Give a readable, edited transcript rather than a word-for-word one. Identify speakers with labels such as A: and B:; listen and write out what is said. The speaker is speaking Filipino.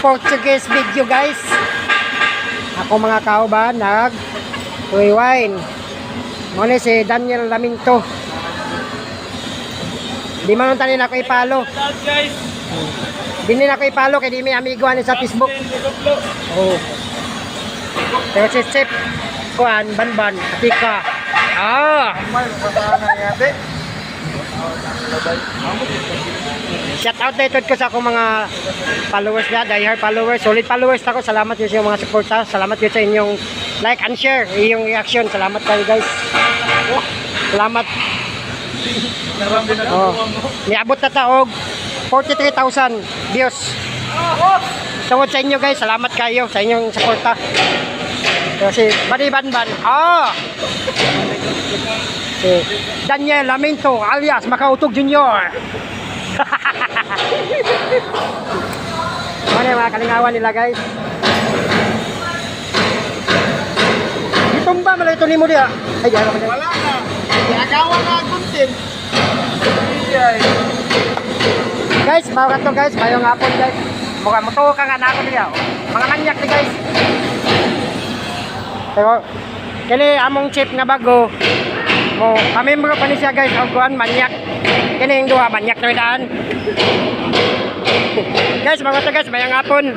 A: Portuguese video guys. Ako mga kauban wine. Muna si Daniel Laminto. Di man tanin ako ipalo. Di na ako ipalo kay di may amigo ani sa Facebook. Oh. Pero si Chip kuan banban atika. Shout out na ito ko sa akong mga followers na, diehard followers, solid followers ako. Salamat yun sa mga suporta. Salamat yun sa inyong like and share, iyong reaction. Salamat kayo guys. Salamat. Niabot na taog 43,000 views. Tungod sa inyo guys, salamat kayo sa inyong suporta. Si Bani Banban. Si Daniel Laminto alias Makautog Junior. Ano yung mga kalingawan nila guys? Itumba malay ito ni mo diya. Ay diya ako.
B: Wala na. Ginagawa na content.
A: Guys, bawa ka to guys, mayong hapon guys. Mukha mo to ka nga na ako diya. Mga manyak ni guys. Pero kini among chip nga bago. Mo pamembro pa ni siya guys, og kuan manyak. Kini yung duha manyak na daan. Guys, mga to guys, mayang hapon.